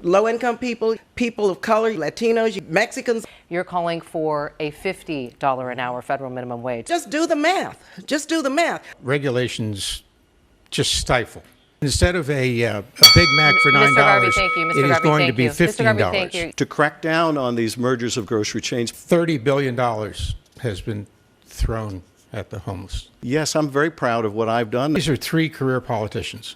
low-income people, people of color, Latinos, Mexicans. You're calling for a $50 an hour federal minimum wage. Just do the math. Just do the math. Regulations just stifle. Instead of a Big Mac for $9, Garvey, thank you. Mr. it is Garvey, going thank to be you. Mr. Garvey, thank $15. you. To crack down on these mergers of grocery chains. $30 billion has been thrown at the homeless. Yes, I'm very proud of what I've done. These are 3 career politicians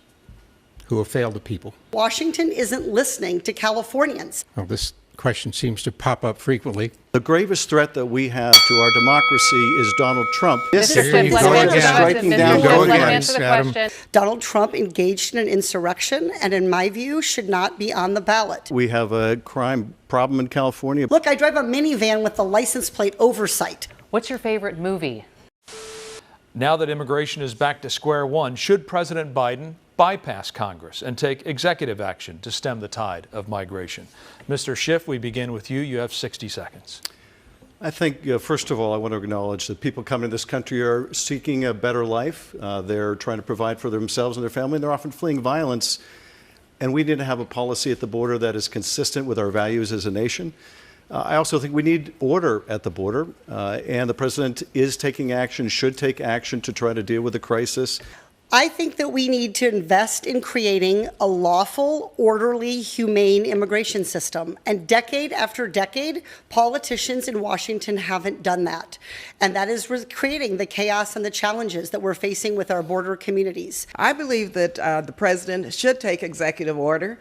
who have failed the people. Washington isn't listening to Californians. Well, this question seems to pop up frequently. The gravest threat that we have to our democracy is Donald Trump. Mr. Here Schiff, you let go him answer the again. question. Striking Mr. down Schiff, let him again, answer the Adam. question. Donald Trump engaged in an insurrection and, in my view, should not be on the ballot. We have a crime problem in California. Look, I drive a minivan with the license plate oversight. What's your favorite movie? Now that immigration is back to square one, should President Biden bypass Congress and take executive action to stem the tide of migration? Mr. Schiff, we begin with you. You have 60 seconds. I think, first of all, I want to acknowledge that people coming to this country are seeking a better life. They're trying to provide for themselves and their family, and they're often fleeing violence. And we need to have a policy at the border that is consistent with our values as a nation. I also think we need order at the border, and the president is taking action, should take action to try to deal with the crisis. I think that we need to invest in creating a lawful, orderly, humane immigration system. And decade after decade, politicians in Washington haven't done that. And that is creating the chaos and the challenges that we're facing with our border communities. I believe that the president should take executive order.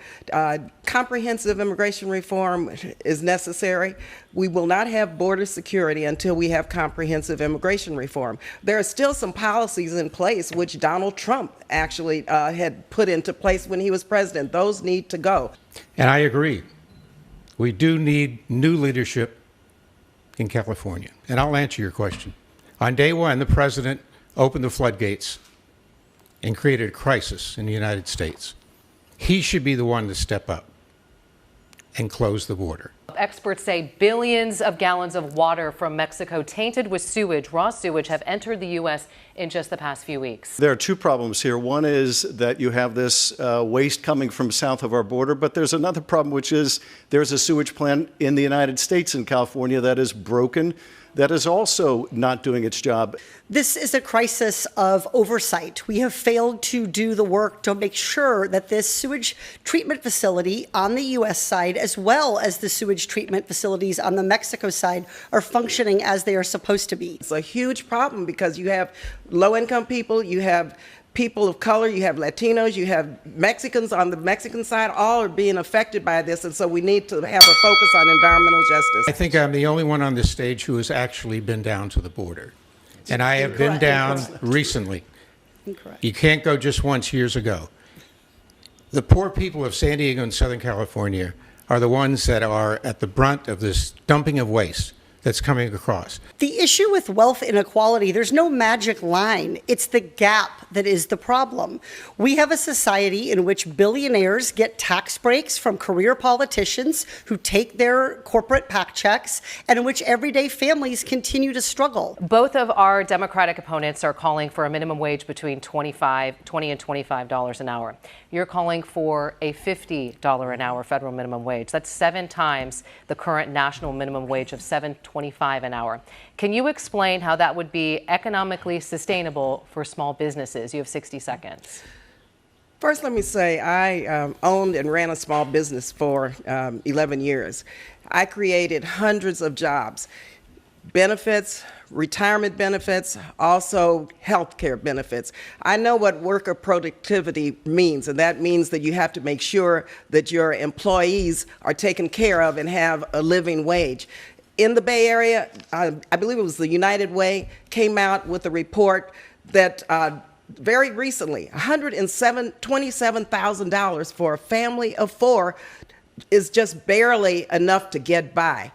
Comprehensive immigration reform is necessary. We will not have border security until we have comprehensive immigration reform. There are still some policies in place which Donald Trump actually had put into place when he was president. Those need to go. And I agree. We do need new leadership in California. And I'll answer your question. On day one, the president opened the floodgates and created a crisis in the United States. He should be the one to step up and close the border. Experts say billions of gallons of water from Mexico tainted with sewage, raw sewage, have entered the U.S. in just the past few weeks. There are 2 problems here. One is that you have this waste coming from south of our border, but there's another problem, which is there's a sewage plant in the United States in California that is broken, that is also not doing its job. This is a crisis of oversight. We have failed to do the work to make sure that this sewage treatment facility on the U.S. side, as well as the sewage treatment facilities on the Mexico side, are functioning as they are supposed to be. It's a huge problem because you have low-income people, you have people of color, you have Latinos, you have Mexicans on the Mexican side, all are being affected by this, and so we need to have a focus on environmental justice. I think I'm the only one on this stage who has actually been down to the border. And I have been down recently. Incorrect. You can't go just once years ago. The poor people of San Diego and Southern California are the ones that are at the brunt of this dumping of waste that's coming across. The issue with wealth inequality, there's no magic line. It's the gap that is the problem. We have a society in which billionaires get tax breaks from career politicians who take their corporate PAC checks, and in which everyday families continue to struggle. Both of our Democratic opponents are calling for a minimum wage between $20 and $25 an hour. You're calling for a $50 an hour federal minimum wage. That's 7 times the current national minimum wage of $7.25 an hour. Can you explain how that would be economically sustainable for small businesses? You have 60 seconds. First, let me say I owned and ran a small business for 11 years. I created hundreds of jobs, benefits, retirement benefits, also health care benefits. I know what worker productivity means, and that means that you have to make sure that your employees are taken care of and have a living wage. In the Bay Area, I believe it was the United Way, came out with a report that very recently, $127,000 for a family of 4 is just barely enough to get by.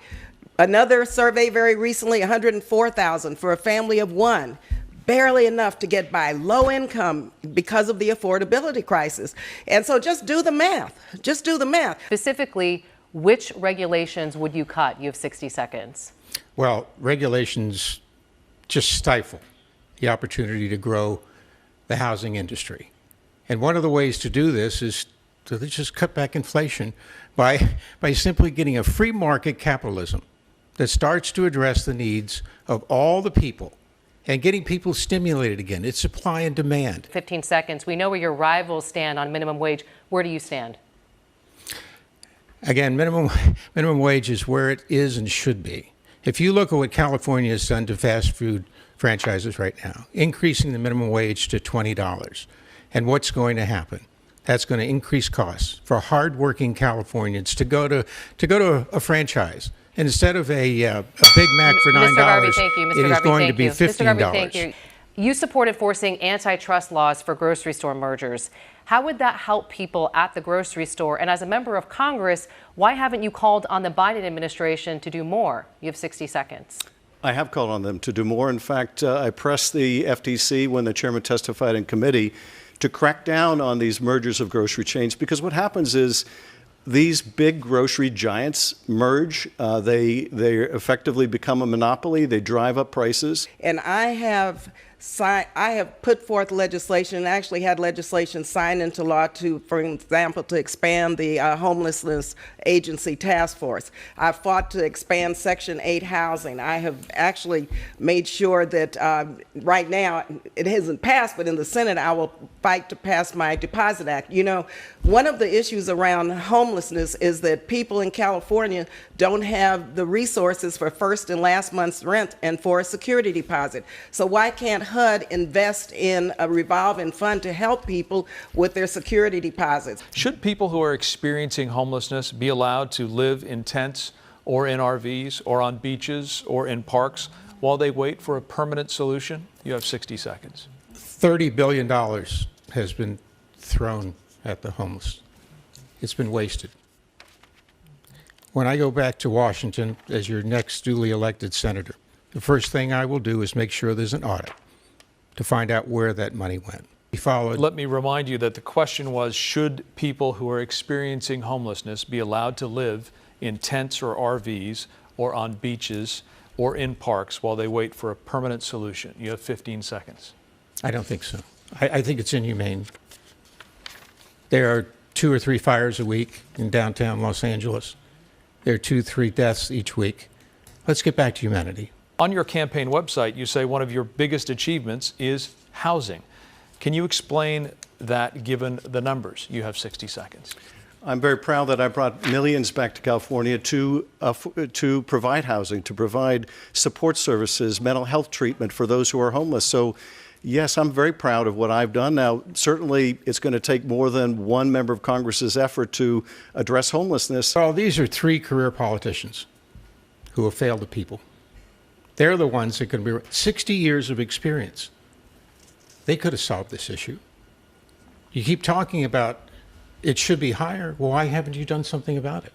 Another survey very recently, $104,000 for a family of 1, barely enough to get by. Low income because of the affordability crisis. And so just do the math. Just do the math. Specifically, which regulations would you cut? You have 60 seconds. Well, regulations just stifle the opportunity to grow the housing industry. And one of the ways to do this is So let's just cut back inflation by simply getting a free market capitalism that starts to address the needs of all the people and getting people stimulated again. It's supply and demand. 15 seconds. We know where your rivals stand on minimum wage. Where do you stand? Again, minimum wage is where it is and should be. If you look at what California has done to fast food franchises right now, increasing the minimum wage to $20, and what's going to happen? That's going to increase costs for hardworking Californians to go to a franchise. And instead of a Big Mac for $9, Mr. Garvey, thank you. Mr. it is Garvey, going to thank be you. $15. Mr. Garvey, thank you. You supported forcing antitrust laws for grocery store mergers. How would that help people at the grocery store? And as a member of Congress, why haven't you called on the Biden administration to do more? You have 60 seconds. I have called on them to do more. In fact, I pressed the FTC when the chairman testified in committee to crack down on these mergers of grocery chains, because what happens is these big grocery giants merge. They effectively become a monopoly. They drive up prices. And I have put forth legislation, and actually had legislation signed into law to, for example, to expand the homelessness agency task force. I fought to expand Section 8 housing. I have actually made sure that right now, it hasn't passed, but in the Senate, I will fight to pass my Deposit Act. You know, one of the issues around homelessness is that people in California don't have the resources for first and last month's rent and for a security deposit. So why can't HUD invest in a revolving fund to help people with their security deposits? Should people who are experiencing homelessness be allowed to live in tents or in RVs or on beaches or in parks while they wait for a permanent solution? You have 60 seconds. $30 billion has been thrown at the homeless. It's been wasted. When I go back to Washington as your next duly elected senator, the first thing I will do is make sure there's an audit to find out where that money went. Let me remind you that the question was, should people who are experiencing homelessness be allowed to live in tents or RVs or on beaches or in parks while they wait for a permanent solution? You have 15 seconds. I don't think so. I think it's inhumane. There are 2 or 3 fires a week in downtown Los Angeles. There are 2 or 3 deaths each week. Let's get back to humanity. On your campaign website, you say one of your biggest achievements is housing. Can you explain that given the numbers? You have 60 seconds. I'm very proud that I brought millions back to California to provide housing, to provide support services, mental health treatment for those who are homeless. So, yes, I'm very proud of what I've done. Now, certainly it's going to take more than one member of Congress's effort to address homelessness. Well, these are 3 career politicians who have failed the people. They're the ones that can be 60 years of experience. They could have solved this issue. You keep talking about it should be higher. Well, why haven't you done something about it?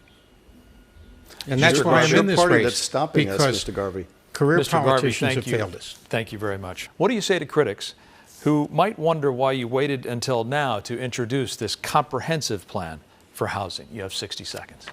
And that's why I'm in this race. That's stopping us, because Mr. Garvey. career Mr. Garvey, politicians have thank you. failed us. Thank you very much. What do you say to critics who might wonder why you waited until now to introduce this comprehensive plan for housing? You have 60 seconds.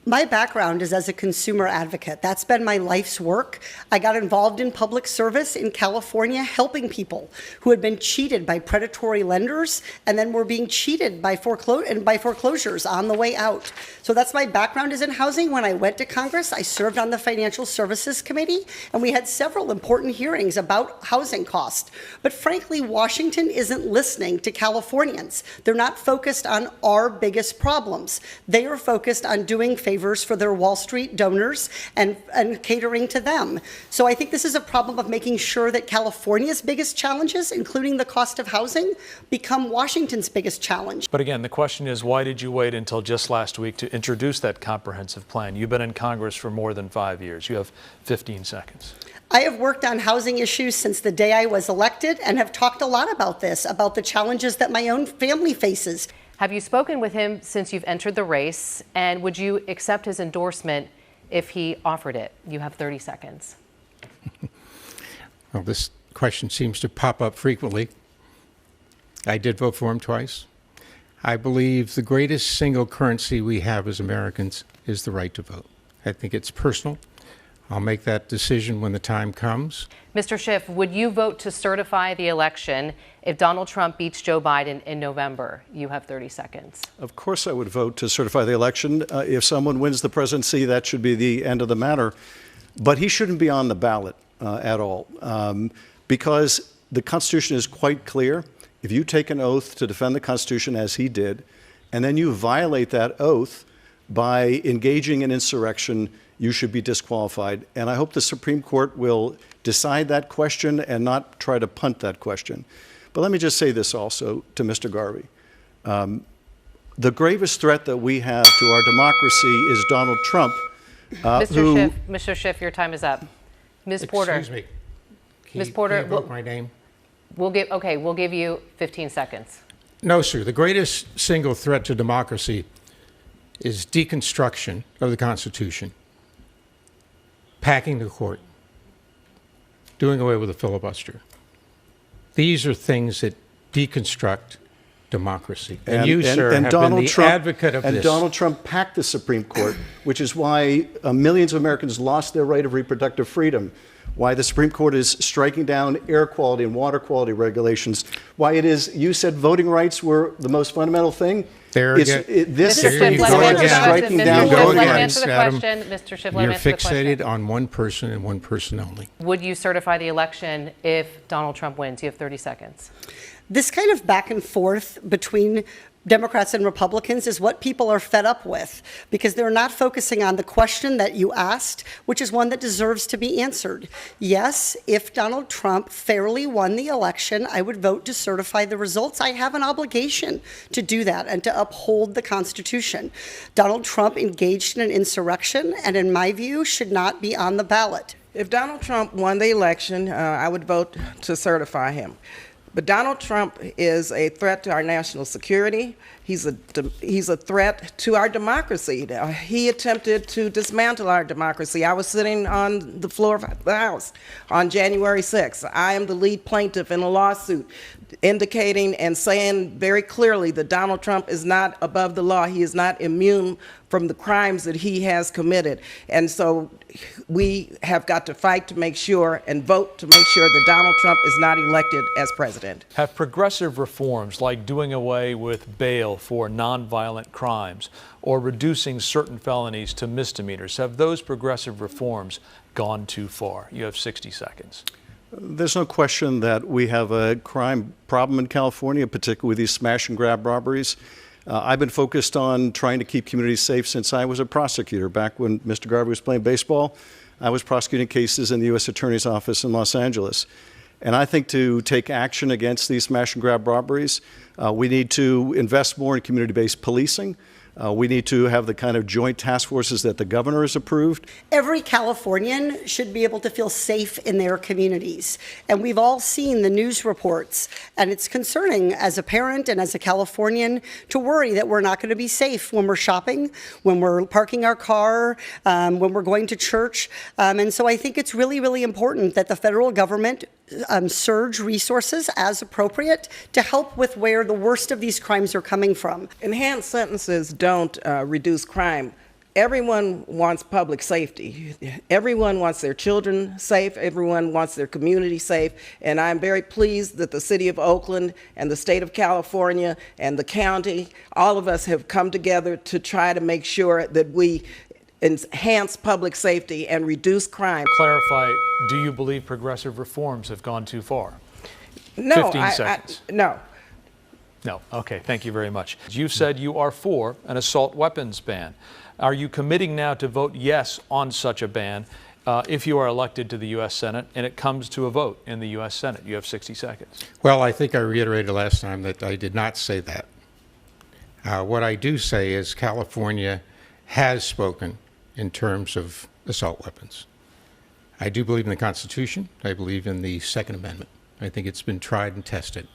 My background is as a consumer advocate. That's been my life's work. I got involved in public service in California, helping people who had been cheated by predatory lenders and then were being cheated by foreclosures on the way out. So that's my background is in housing. When I went to Congress, I served on the Financial Services Committee, and we had several important hearings about housing costs. But frankly, Washington isn't listening to Californians. They're not focused on our biggest problems. They are focused on doing favors for their Wall Street donors and catering to them. So I think this is a problem of making sure that California's biggest challenges, including the cost of housing, become Washington's biggest challenge. But again, the question is, why did you wait until just last week to introduce that comprehensive plan? You've been in Congress for more than 5 years. You have 15 seconds. I have worked on housing issues since the day I was elected and have talked a lot about this, about the challenges that my own family faces. Have you spoken with him since you've entered the race? And would you accept his endorsement if he offered it? You have 30 seconds. Well, this question seems to pop up frequently. I did vote for him twice. I believe the greatest single currency we have as Americans is the right to vote. I think it's personal. I'll make that decision when the time comes. Mr. Schiff, would you vote to certify the election if Donald Trump beats Joe Biden in November? You have 30 seconds. Of course I would vote to certify the election. If someone wins the presidency, that should be the end of the matter. But he shouldn't be on the ballot at all, because the Constitution is quite clear. If you take an oath to defend the Constitution, as he did, and then you violate that oath by engaging in insurrection, you should be disqualified. And I hope the Supreme Court will decide that question and not try to punt that question. But let me just say this also to Mr. Garvey. The gravest threat that we have to our democracy is Donald Trump, Mr. Schiff, your time is up. Ms. Porter. Excuse me. Ms. Porter, Can you vote my name? we'll give you 15 seconds. No, sir. The greatest single threat to democracy is deconstruction of the Constitution, packing the court, doing away with the filibuster. These are things that deconstruct democracy. And you, sir, have been the advocate of this. And Donald Trump packed the Supreme Court, which is why millions of Americans lost their right of reproductive freedom, why the Supreme Court is striking down air quality and water quality regulations, why it is, you said voting rights were the most fundamental thing. Mr. This Supreme Supreme Schiff, Court let is striking down him voting answer the rights. question. Mr. Schiff, let him You're answer the question. fixated on one person and one person only. Would you certify the election if Donald Trump wins? You have 30 seconds. This kind of back and forth between Democrats and Republicans is what people are fed up with, because they're not focusing on the question that you asked, which is one that deserves to be answered. Yes, if Donald Trump fairly won the election, I would vote to certify the results. I have an obligation to do that and to uphold the Constitution. Donald Trump engaged in an insurrection and, in my view, should not be on the ballot. If Donald Trump won the election, I would vote to certify him. But Donald Trump is a threat to our national security. He's a threat to our democracy. He attempted to dismantle our democracy. I was sitting on the floor of the House on January 6th. I am the lead plaintiff in a lawsuit indicating and saying very clearly that Donald Trump is not above the law. He is not immune from the crimes that he has committed. And so we have got to fight to make sure and vote to make sure that Donald Trump is not elected as president. Have progressive reforms like doing away with bail for nonviolent crimes or reducing certain felonies to misdemeanors, have those progressive reforms gone too far? You have 60 seconds. There's no question that we have a crime problem in California, particularly with these smash and grab robberies. I've been focused on trying to keep communities safe since I was a prosecutor. Back when Mr. Garvey was playing baseball, I was prosecuting cases in the U.S. Attorney's Office in Los Angeles. And I think to take action against these smash and grab robberies, we need to invest more in community-based policing. We need to have the kind of joint task forces that the governor has approved. Every Californian should be able to feel safe in their communities. And we've all seen the news reports. And it's concerning as a parent and as a Californian to worry that we're not going to be safe when we're shopping, when we're parking our car, when we're going to church. And so I think it's really, really important that the federal government surge resources as appropriate to help with where the worst of these crimes are coming from. Enhanced sentences don't reduce crime. Everyone wants public safety. Everyone wants their children safe. Everyone wants their community safe. And I'm very pleased that the city of Oakland and the state of California and the county, all of us have come together to try to make sure that we enhance public safety and reduce crime. Clarify, do you believe progressive reforms have gone too far? No, 15 seconds. No. No. Okay, thank you very much. You said you are for an assault weapons ban. Are you committing now to vote yes on such a ban if you are elected to the U.S. Senate and it comes to a vote in the U.S. Senate? You have 60 seconds. Well, I think I reiterated last time that I did not say that. What I do say is California has spoken in terms of assault weapons. I do believe in the Constitution. I believe in the Second Amendment. I think it's been tried and tested.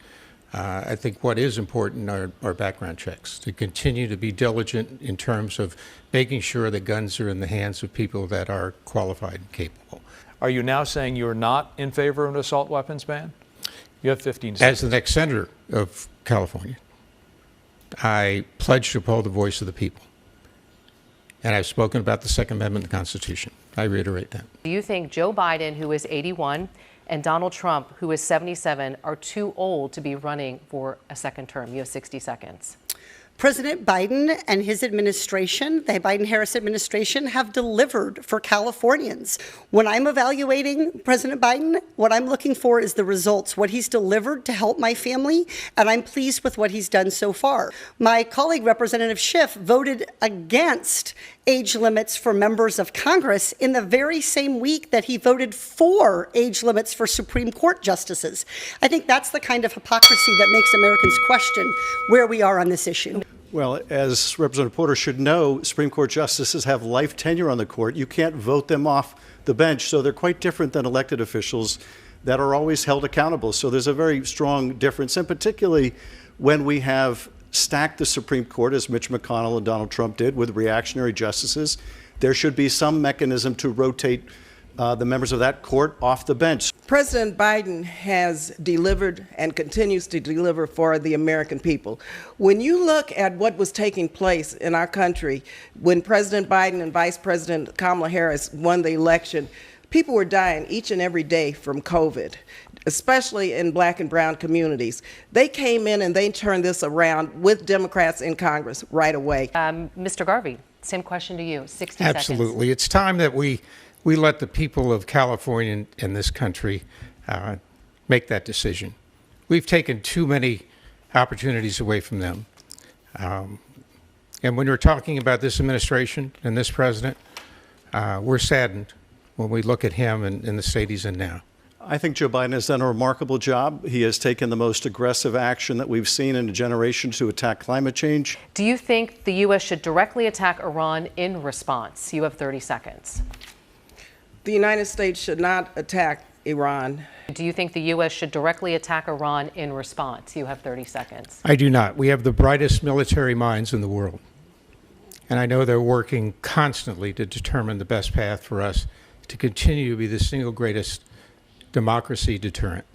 I think what is important are background checks, to continue to be diligent in terms of making sure that guns are in the hands of people that are qualified and capable. Are you now saying you're not in favor of an assault weapons ban? You have 15 seconds. As the next senator of California, I pledge to uphold the voice of the people. And I've spoken about the Second Amendment of the Constitution. I reiterate that. Do you think Joe Biden, who is 81, and Donald Trump, who is 77, are too old to be running for a second term? You have 60 seconds. President Biden and his administration, the Biden-Harris administration, have delivered for Californians. When I'm evaluating President Biden, what I'm looking for is the results, what he's delivered to help my family, and I'm pleased with what he's done so far. My colleague, Representative Schiff, voted against age limits for members of Congress in the very same week that he voted for age limits for Supreme Court justices. I think that's the kind of hypocrisy that makes Americans question where we are on this issue. Well, as Representative Porter should know, Supreme Court justices have life tenure on the court. You can't vote them off the bench, so they're quite different than elected officials that are always held accountable. So there's a very strong difference, and particularly when we have stacked the Supreme Court, as Mitch McConnell and Donald Trump did, with reactionary justices, there should be some mechanism to rotate the members of that court off the bench. President Biden has delivered and continues to deliver for the American people. When you look at what was taking place in our country when President Biden and Vice President Kamala Harris won the election, people were dying each and every day from COVID, especially in black and brown communities. They came in and they turned this around with Democrats in Congress right away. Mr. Garvey, same question to you, 60 Absolutely. seconds. It's time that we let the people of California and this country make that decision. We've taken too many opportunities away from them. And when we're talking about this administration and this president, we're saddened when we look at him and the state he's in now. I think Joe Biden has done a remarkable job. He has taken the most aggressive action that we've seen in a generation to attack climate change. Do you think the U.S. should directly attack Iran in response? You have 30 seconds. The United States should not attack Iran. Do you think the U.S. should directly attack Iran in response? You have 30 seconds. I do not. We have the brightest military minds in the world. And I know they're working constantly to determine the best path for us to continue to be the single greatest democracy deterrent.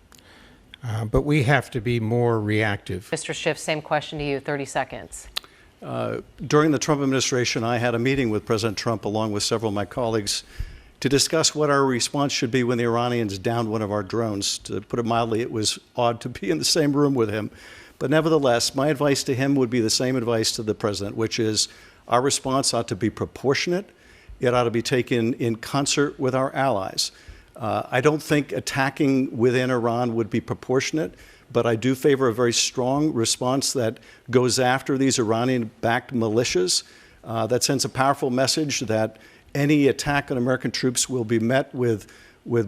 But we have to be more reactive. Mr. Schiff, same question to you, 30 seconds. During the Trump administration, I had a meeting with President Trump along with several of my colleagues to discuss what our response should be when the Iranians downed one of our drones. To put it mildly, it was odd to be in the same room with him. But nevertheless, my advice to him would be the same advice to the president, which is our response ought to be proportionate. It ought to be taken in concert with our allies. I don't think attacking within Iran would be proportionate, but I do favor a very strong response that goes after these Iranian-backed militias. That sends a powerful message that any attack on American troops will be met with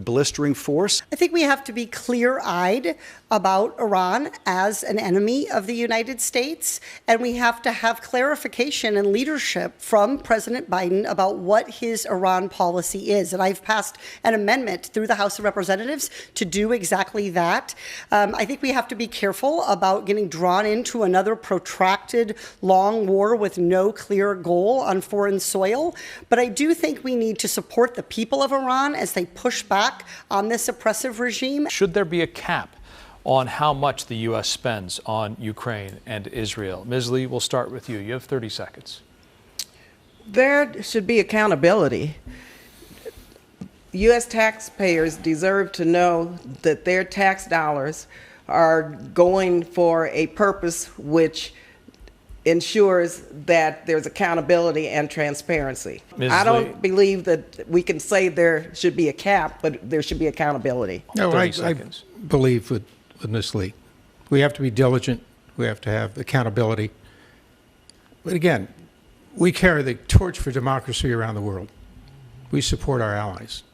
blistering force. I think we have to be clear-eyed about Iran as an enemy of the United States, and we have to have clarification and leadership from President Biden about what his Iran policy is. And I've passed an amendment through the House of Representatives to do exactly that. I think we have to be careful about getting drawn into another protracted, long war with no clear goal on foreign soil. But I do think we need to support the people of Iran as they push back on this oppressive regime. Should there be a cap on how much the U.S. spends on Ukraine and Israel? Ms. Lee, we'll start with you. You have 30 seconds. There should be accountability. U.S. taxpayers deserve to know that their tax dollars are going for a purpose which ensures that there's accountability and transparency. Ms. I Lee. don't believe that we can say there should be a cap, but there should be accountability. No, 30 I seconds. believe with Ms. Lee. We have to be diligent. We have to have accountability. But again, we carry the torch for democracy around the world. We support our allies.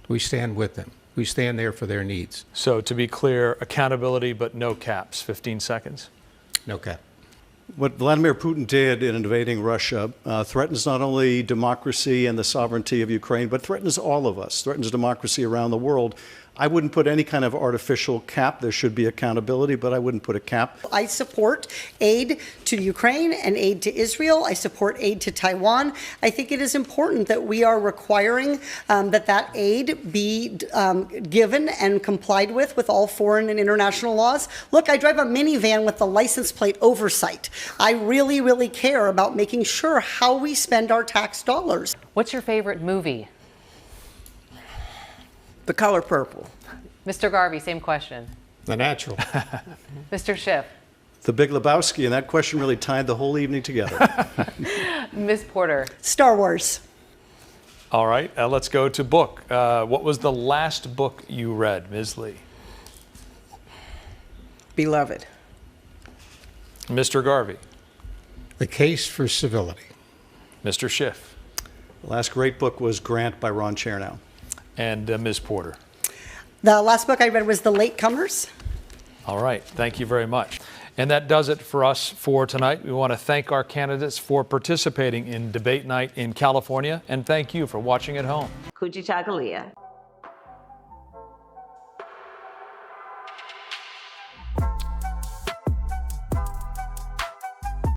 We stand with them. We stand there for their needs. So to be clear, accountability but no caps. 15 seconds. No cap. What Vladimir Putin did in invading Russia threatens not only democracy and the sovereignty of Ukraine, but threatens all of us, threatens democracy around the world. I wouldn't put any kind of artificial cap. There should be accountability, but I wouldn't put a cap. I support aid to Ukraine and aid to Israel. I support aid to Taiwan. I think it is important that we are requiring that aid be given and complied with all foreign and international laws. Look, I drive a minivan with the license plate oversight. I really, really care about making sure how we spend our tax dollars. What's your favorite movie? The color purple. Mr. Garvey, same question. The natural. Mr. Schiff. The Big Lebowski, and that question really tied the whole evening together. Ms. Porter. Star Wars. All right, let's go to book. What was the last book you read, Ms. Lee? Beloved. Mr. Garvey. The Case for Civility. Mr. Schiff. The last great book was Grant by Ron Chernow. And Ms. Porter. The last book I read was The Latecomers. All right, thank you very much. And that does it for us for tonight. We want to thank our candidates for participating in debate night in California, and thank you for watching at home. Kujichagulia.